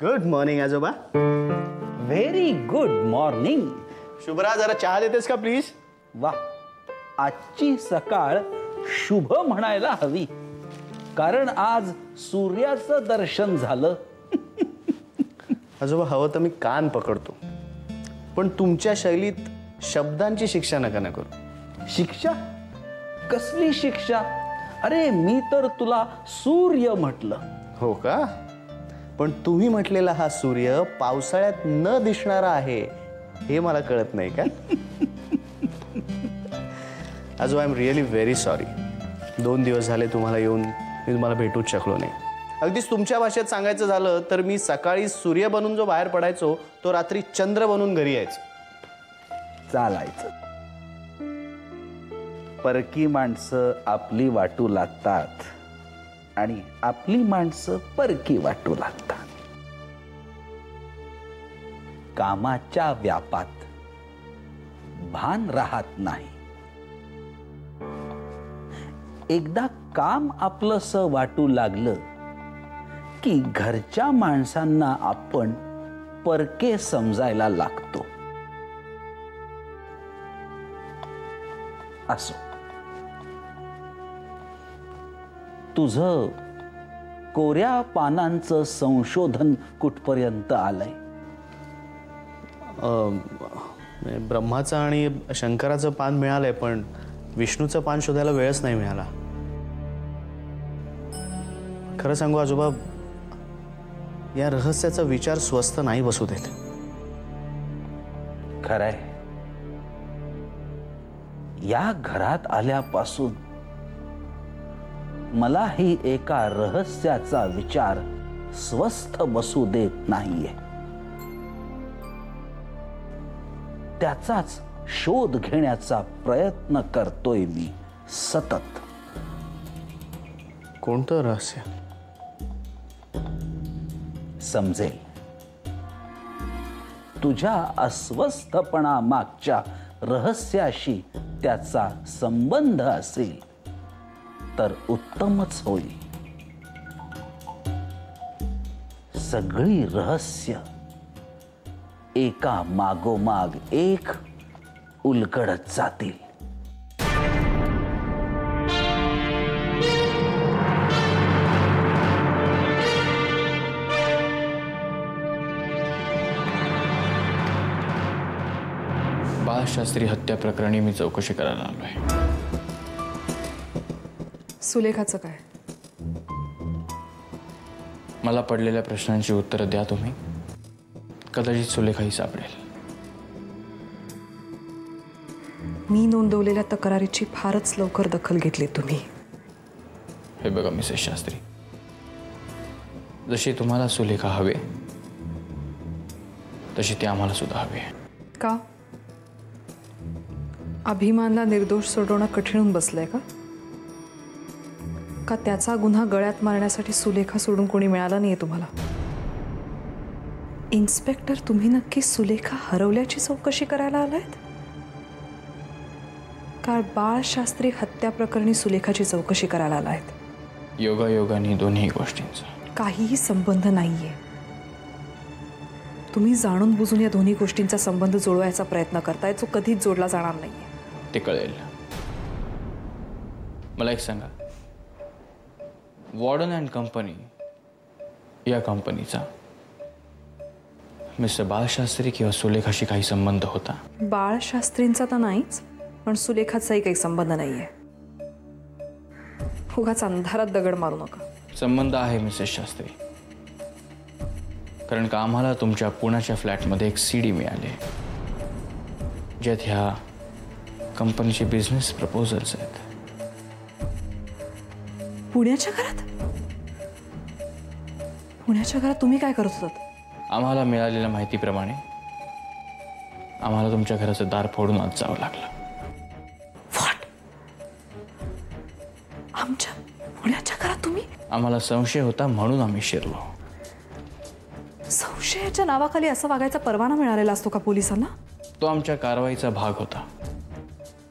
Good morning आजोबा. Very good morning. Shubhra जरा चहा देतेस का प्लीज? वा, आजची सकाळ शुभ म्हणायला हवी, कारण आज सूर्याचं दर्शन झालं. आजोबा हवं तर मी कान पकडतो, पण तुमच्या शैलीत शब्दांची शिक्षा नका न करू. शिक्षा? कसली शिक्षा? अरे मी तर तुला सूर्य म्हटलं. हो का? पण तुम्ही म्हटलेला हा सूर्य पावसाळ्यात न दिसणारा आहे हे मला कळत नाही का? आजोबा I am really very sorry. 2 दिवस झाले तुम्हाला येऊन मी तुम्हाला भेटूच शकलो नाही. अगदीच तुमच्या भाषेत सांगायचं झालं तर मी सकाळी सूर्य बनून जो बाहेर पडायचो तो रात्री चंद्र बनून घरी यायचो. चालायचं. परकी माणसं आपली वाटू लागतात आणि आपली माणसं परकी वाटू लागतात. कामाच्या व्यापात भान राहत नाही. एकदा काम आपलंसं वाटू लागलं की घरच्या माणसांना आपण परके समजायला लागतो. असो, तुझं कोऱ्या पानांचं संशोधन कुठपर्यंत आलंय? ब्रह्माचं आणि शंकराचं पान मिळालंय, पण विष्णूचं पान शोधायला वेळच नाही मिळाला. खरं सांगू आजोबा, या रहस्याचा विचार स्वस्थ नाही बसू देत. खरंय. या घरात आल्यापासून मलाही एका रहस्याचा विचार स्वस्थ बसू देत नाहीये. त्याचाच शोध घेण्याचा प्रयत्न करतोय मी सतत. कोणतं रहस्य? समजेल. तुझ्या अस्वस्थपणा मागच्या रहस्याशी त्याचा संबंध असेल तर उत्तमच होईल. सगळी रहस्य एका मागोमाग एक उलगडत जातील. बाळशास्त्री हत्या प्रकरणी मी चौकशी करायला आलोय. सुलेखाचं काय? मला पडलेल्या प्रश्नांची उत्तरं द्या तुम्ही. कदाचित सुलेखाही सापडेल. मी नोंदवलेल्या तक्रारीची फारच लवकर दखल घेतली तुम्ही. हे बघा मिसेस शास्त्री, जशी तुम्हाला सुलेखा हवे तशी ती आम्हाला सुद्धा हवी. का? अभिमानला निर्दोष सोडवणं कठीण होऊन बसलंय का? का त्याचा गुन्हा गळ्यात मारण्यासाठी सुलेखा सोडून कोणी मिळाला नाहीये तुम्हाला? इन्स्पेक्टर, तुम्ही नक्की सुलेखा हरवल्याची चौकशी करायला आलायत का बाळशास्त्री हत्या प्रकरणी सुलेखाची चौकशी करायला आलायत? योगायोगाने दोन्ही गोष्टींचा काहीही संबंध नाहीये. तुम्ही जाणून बुजून या दोन्ही गोष्टींचा संबंध जोडवायचा प्रयत्न करताय, जो कधीच जोडला जाणार नाहीये. ते कळेल. मला एक सांगा, वॉर्डन अँड कंपनी या कंपनीचा मिस्टर बाळशास्त्री किंवा सुलेखाशी काही संबंध होता? बाळशास्त्रींचा तर नाहीच, पण सुलेखाचाही काही संबंध नाहीये. उगाच अंधारात दगड मारू नका. संबंध आहे मिसेस शास्त्री, कारण का आम्हाला तुमच्या पुण्याच्या फ्लॅटमध्ये एक CD मिळाले ज्यात ह्या कंपनीचे बिझनेस प्रपोजल्स आहेत. पुण्याच्या घरात? पुण्याच्या घरात तुम्ही काय करत होतात? आम्हाला मिळालेल्या माहितीप्रमाणे आम्हाला तुमच्या घराचं दार फोडून आत जावं लागलं. व्हॉट? आमच्या पुण्याच्या घरात तुम्ही? आम्हाला संशय होता म्हणून आम्ही शिरलो. संशयाच्या नावाखाली असं वागायचा परवाना मिळालेला असतो का पोलिसांना? तो आमच्या कारवाईचा भाग होता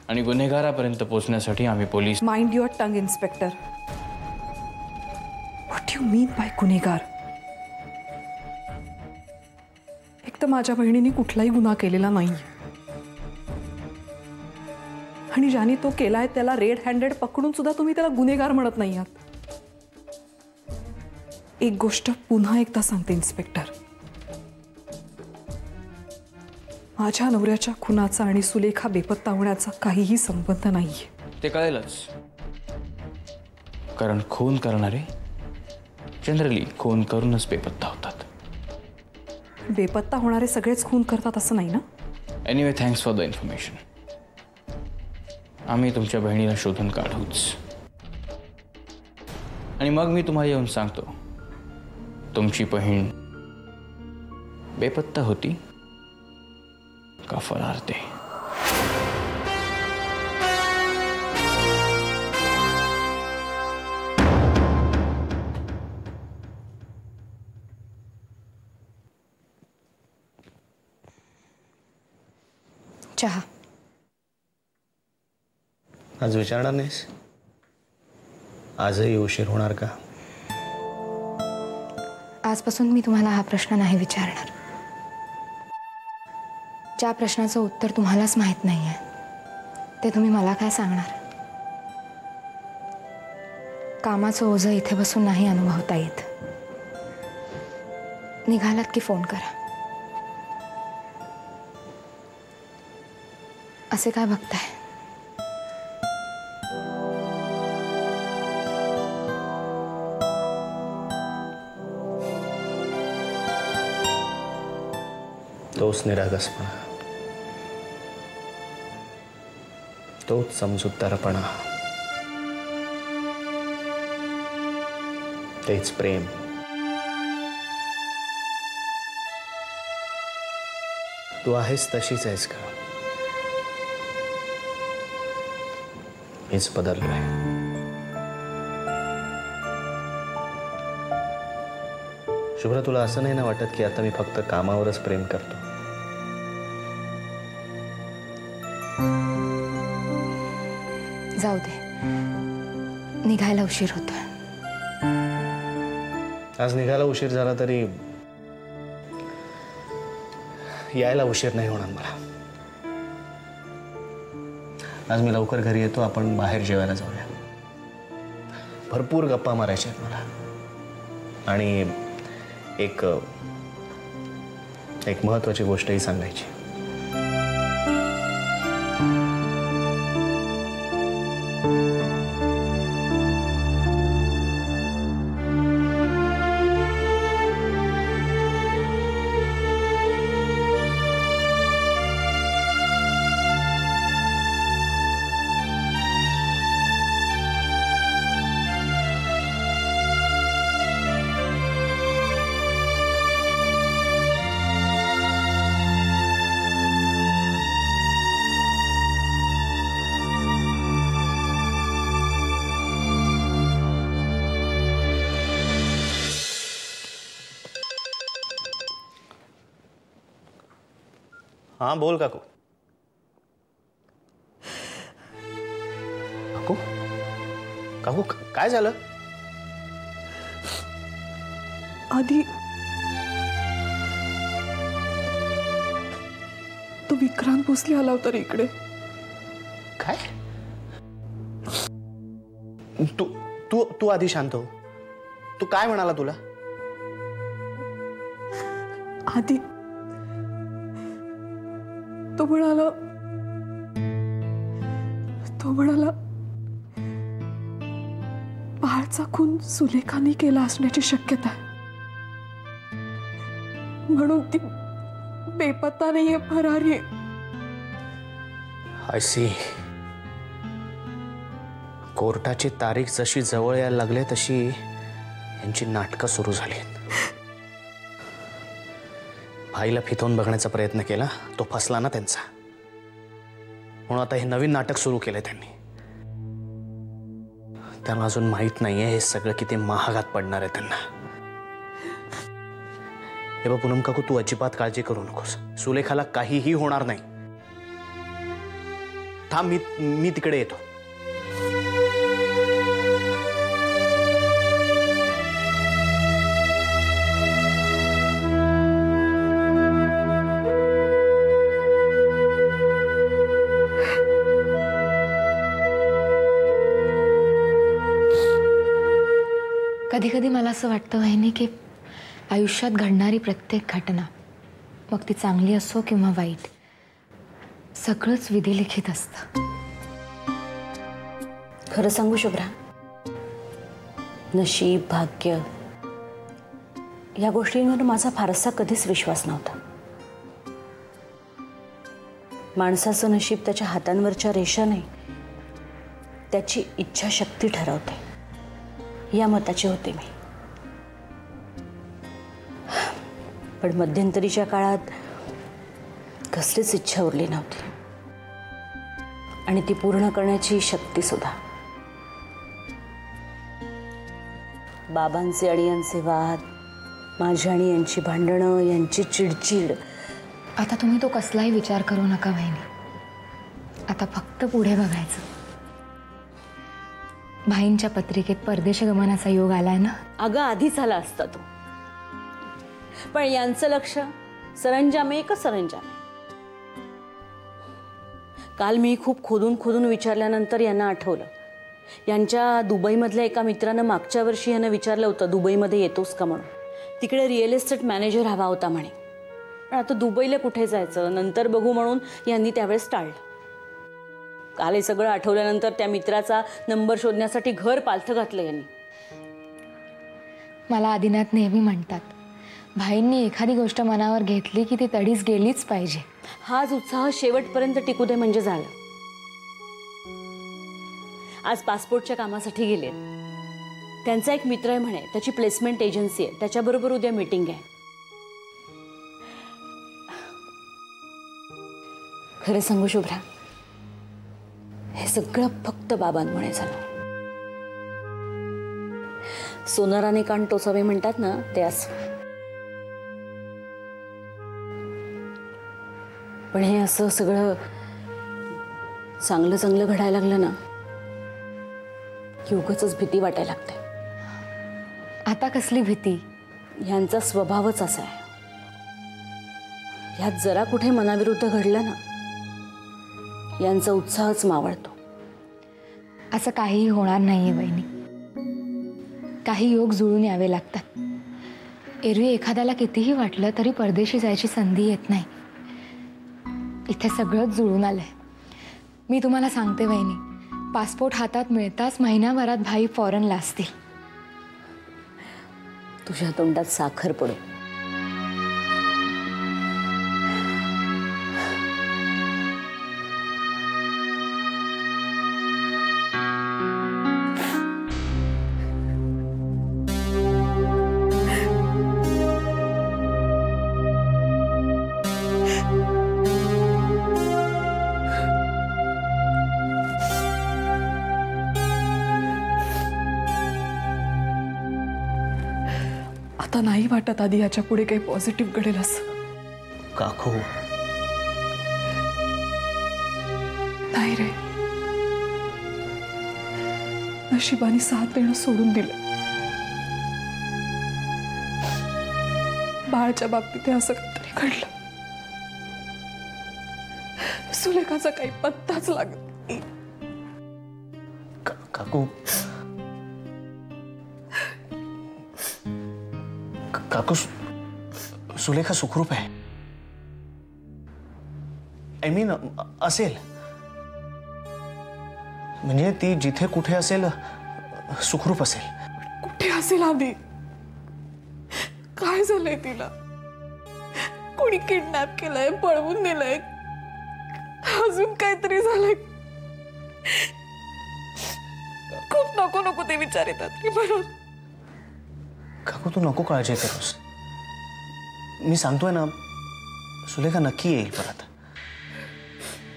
आणि गुन्हेगारापर्यंत पोहोचण्यासाठी आम्ही police. Mind your tongue inspector. What you mean by गुन्हेगार? माझ्या बहिणीने कुठलाही गुन्हा केलेला नाही आणि ज्याने तो केलाय त्याला रेड हँडेड पकडून सुद्धा तुम्ही त्याला गुन्हेगार म्हणत नाही आहात. एक गोष्ट पुन्हा एकदा सांगते इन्स्पेक्टर, माझ्या नवऱ्याच्या खुनाचा आणि सुलेखा बेपत्ता होण्याचा काहीही संबंध नाहीये. ते कळेलच, कारण खून करणारे जनरली खून करूनच बेपत्ता होतात. बेपत्ता होणारे सगळेच खून करतात असं नाही ना? Anyway, thanks for the information. आम्ही तुमच्या बहिणीला शोधून काढूच आणि मग मी तुम्हाला येऊन सांगतो तुमची बहीण बेपत्ता होती का फरार ते. चहा. आज विचारणार नाहीस? आजही उशीर होणार का? आजपासून मी तुम्हाला हा प्रश्न नाही विचारणार. ज्या प्रश्नाचं उत्तर तुम्हालाच माहित नाहीये ते तुम्ही मला काय सांगणार? कामाचं ओझं इथे बसून नाही अनुभवता येत. निघालात की फोन करा. असे काय बघताय? तोच निरागसपणा, तोच समजूतदारपणा, तेच प्रेम. तू आहेस तशीच आहेस का? मीच बदललोय. शुभ्रा, तुला असं नाही ना वाटत की आता मी फक्त कामावरच प्रेम करतो? जाऊ दे, निघायला उशीर होतोय. आज निघायला उशीर झाला तरी यायला उशीर नाही होणार मला. आज मी लवकर घरी येतो. आपण बाहेर जेवायला जाऊया. भरपूर गप्पा मारायच्या आहेत मला आणि एक महत्त्वाची गोष्टही सांगायची. हाँ बोल काकू. काकू काकू काय झालं? आधी तो विक्रांत भोसले आला होता रे इकडे. काय? तू तू तू आधी शांत हो. तू काय म्हणाला तुला? आधी तो म्हणाला बाळचा खून सुलेखाने केला असण्याची शक्यता आहे, म्हणून ती बेपत्ता नाहीये, फरारी आहे. I C. कोर्टाची तारीख जशी जवळ यायला लागली तशी यांची नाटकं सुरू झाली. भाईला फितवून बघण्याचा प्रयत्न केला, तो फसला ना त्यांचा. म्हणून आता हे नवीन नाटक सुरू केलंय त्यांनी. त्यांना अजून माहित नाहीये हे सगळं किती महागात पडणार आहे त्यांना. हे बघ पूनम काकू, तू अजिबात काळजी करू नकोस. सुलेखाला काहीही होणार नाही. थांब, मी तिकडे येतो. कधी कधी मला असं वाटतं वहिनी की आयुष्यात घडणारी प्रत्येक घटना, मग ती चांगली असो किंवा वाईट, सगळंच विधिलिखित असतं. खरं सांगू शुभ्रा, नशीब, भाग्य या गोष्टींवर माझा फारसा कधीच विश्वास नव्हता. माणसाचं नशीब त्याच्या हातांवरच्या रेषा नाही, त्याची इच्छाशक्ती ठरवते या मताची होते मी. पण मध्यंतरीच्या काळात कसलीच इच्छा उरली नव्हती आणि ती पूर्ण करण्याची शक्ती सुद्धा. बाबांचे आणि यांचे वाद, माझी आणि यांची भांडणं, यांची चिडचिड. आता तुम्ही तो कसलाही विचार करू नका वहिनी. आता फक्त पुढे बघायचं. भाईंच्या पत्रिकेत परदेश गमनाचा योग आलाय ना. अगं आधीच आला असता तो, पण यांचं लक्ष सरंजामे का सरंजामे. काल मी खूप खोदून विचारल्यानंतर यांना आठवलं, यांच्या दुबईमधल्या एका मित्रानं मागच्या वर्षी यांना विचारलं होतं दुबईमध्ये येतोस का म्हणून. तिकडे रिअल इस्टेट मॅनेजर हवा होता म्हणे. पण आता दुबईला कुठे जायचं, नंतर बघू म्हणून यांनी त्यावेळेस टाळलं. काल हे सगळं आठवल्यानंतर त्या मित्राचा नंबर शोधण्यासाठी घर पालथं घातलं यांनी. मला आदिनाथ नेहमी म्हणतात, भाईंनी एखादी गोष्ट मनावर घेतली की ती तडीच गेलीच पाहिजे. हाच उत्साह शेवटपर्यंत टिकू दे म्हणजे झालं. आज पासपोर्टच्या कामासाठी गेले. त्यांचा एक मित्र आहे म्हणे, त्याची प्लेसमेंट एजन्सी आहे, त्याच्याबरोबर उद्या मीटिंग आहे. खरं सांगू शुभ्रा, हे सगळं फक्त बाबांमुळे झालं. सोनाराने कान टोचावे म्हणतात ना, ते असं. पण हे असं सगळं चांगलं चांगलं घडायला लागलं ना, की उगाचच भीती वाटायला लागते. आता कसली भीती? ह्यांचा स्वभावच असा आहे. ह्यात जरा कुठे मनाविरुद्ध घडलं ना, यांचा उत्साहच मावळतो. असं काहीही होणार नाहीये वहिनी. काही योग जुळून यावे लागतात. एरवी एखाद्याला कितीही वाटलं तरी परदेशी जायची संधी येत नाही. इथे सगळंच जुळून आलंय. मी तुम्हाला सांगते वहिनी, पासपोर्ट हातात मिळताच महिन्याभरात भाई फॉरेनला असतील. तुझ्या तोंडात साखर पडो. आता नाही वाटत आधी याच्या पुढे काही पॉझिटिव्ह घडेल असं. काकू, नाही रे, नशिबाने साथ देणं सोडून दिलं. बाळच्या बाबतीत असं काहीतरी घडलं. सुलेखाचा काही पत्ताच लागत नाही. काकू, काकू, सुलेखा सुखरूप आहे. आय मीन असेल, म्हणजे ती जिथे कुठे असेल सुखरूप असेल. कुठे असेल आधी? काय झालंय तिला? कोणी किडनॅप केलंय, पळवून नेलंय, अजून काहीतरी झालंय? खूप नको नको ते विचार येतात म्हणून. काकू, तू नको काळजी करूस. मी सांगतोय ना, सुलेखा नक्की येईल परत.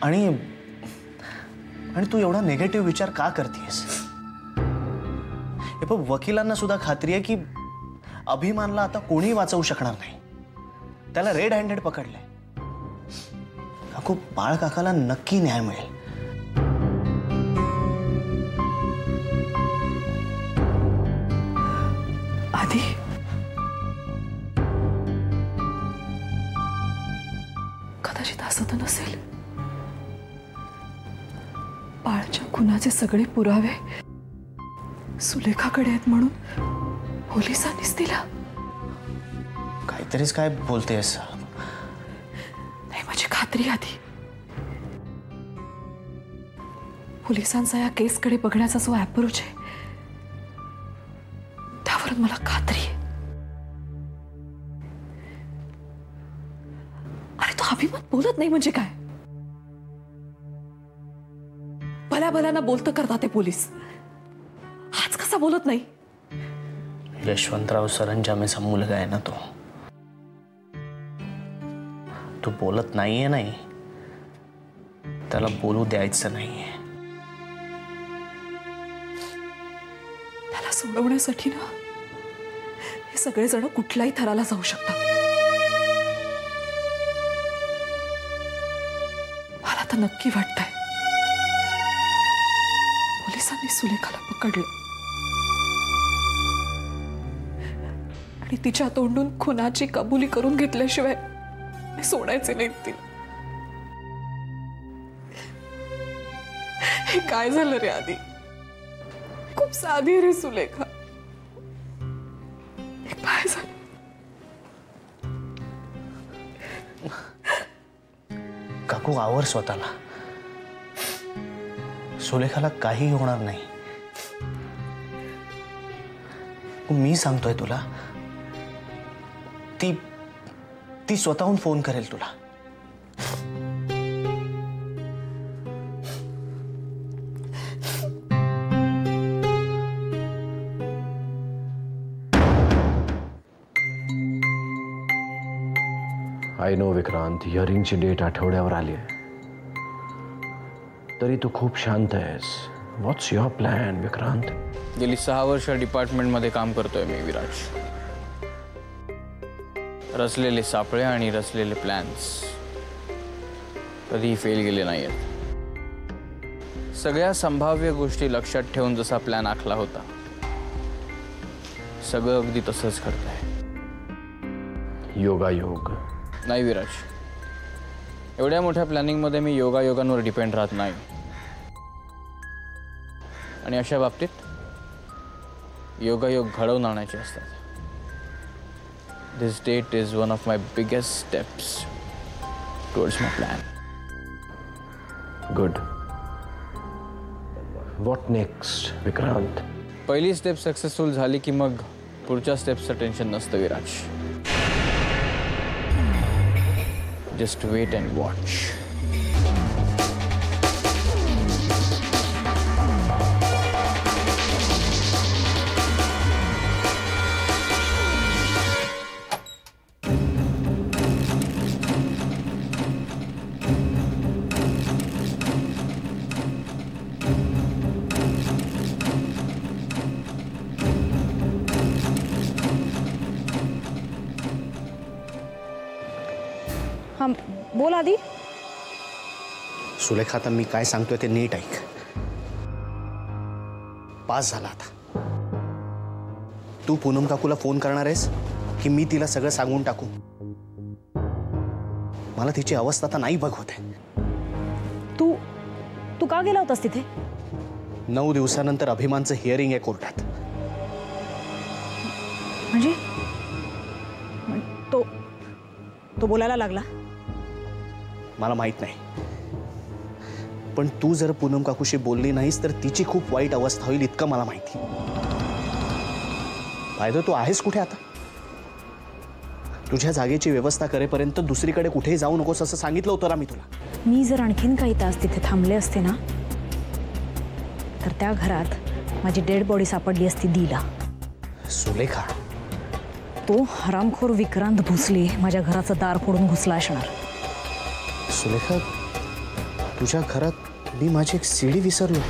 आणि तू एवढा नेगेटिव्ह विचार का करतेस? हे पण वकिलांना सुद्धा खात्री आहे की अभिमानला आता कोणी वाचवू शकणार नाही. त्याला रेड हँडेड पकडलंय. काकू, बाळ काकाला नक्की न्याय मिळेल. आधी कदाचित असं तर नसेल. बाळच्या खुनाचे सगळे पुरावे सुलेखाकडे आहेत म्हणून पोलिसांनीच दिला? काहीतरीच काय बोलतेस? नाही, माझी खात्री आधी. पोलिसांचा या केसकडे बघण्याचा जो अप्रोच आहे त्यावरून मला खात्री आहे. अरे तो अभिमान बोलत नाही म्हणजे काय? भल्या भल्याना बोलतं करतात ते पोलीस. हाच कसा बोलत नाही? यशवंतराव सरंजामेचा मुलगा आहे ना तो. तू बोलत नाहीये, नाही त्याला बोलू द्यायचं नाहीये. त्याला सोडवण्यासाठी ना हे सगळेजण कुठल्याही थराला जाऊ शकतात. मला तर नक्की वाटतंय पोलिसांनी सुलेखाला पकडलं आणि तिच्या तोंडून खुनाची कबुली करून घेतल्याशिवाय सोडायचे नाहीत तिला. हे काय झालं रे आधी? खूप साधी रे सुलेखा. हे काय झालं? काकू, आवर स्वतःला. सुलेखाला काही होणार नाही. मी सांगतोय तुला, ती स्वतःहून फोन करेल तुला. आय नो विक्रांत, हिअरिंगची डेट आठवड्यावर आली आहे, तरी तू खूप शांत आहेस. व्हॉट्स युअर प्लॅन विक्रांत? गेली 6 वर्ष डिपार्टमेंटमध्ये काम करतोय मी विराज. रचलेले सापळे आणि रचलेले प्लॅन्स कधीही फेल गेले नाहीत. सगळ्या संभाव्य गोष्टी लक्षात ठेवून जसा प्लॅन आखला होता सगळं अगदी तसंच घडतंय. योगायोग नाही विराज, एवढ्या मोठ्या प्लॅनिंगमध्ये मी योगायोगांवर डिपेंड राहत नाही. आणि अशा बाबतीत योगायोग घडवून आणायचे असतात. This date is one of my biggest steps towards my plan. Good. What next, Vikrant? पहिली स्टेप सक्सेसफुल झाली की मग पुढच्या स्टेपचं टेन्शन नसतं Viraj. Just wait and watch. हां बोल आधी. सुलेखा, आता मी काय सांगतोय ते नीट ऐक. पास झाला आता. तू पूनम काकूला फोन करणार आहेस की मी तिला सगळं सांगून टाकू? मला तिची अवस्था आता नाही बघवत आहे. तू का गेला होतास तिथे? 9 दिवसानंतर अभिमानचं हिअरिंग आहे कोर्टात. म्हणजे तो बोलायला लागला? मला माहित नाही, पण तू जर पूनम काकूशी बोलली नाहीस तर तिची खूप वाईट अवस्था होईल इतकं मला माहिती. फायदा तू आहेस कुठे आता? तुझ्या जागेची व्यवस्था करेपर्यंत दुसरीकडे कुठेही जाऊ नकोस असं सांगितलं होतं ना मी तुला. मी जर आणखीन काही तास तिथे थांबले असते ना तर त्या घरात माझी डेड बॉडी सापडली असती दिला. सुलेखा, तो हरामखोर विक्रांत भोसले माझ्या घराचं दार फोडून घुसला असणार. सुलेखा, तुझ्या घरात मी माझी एक सीडी विसरलो.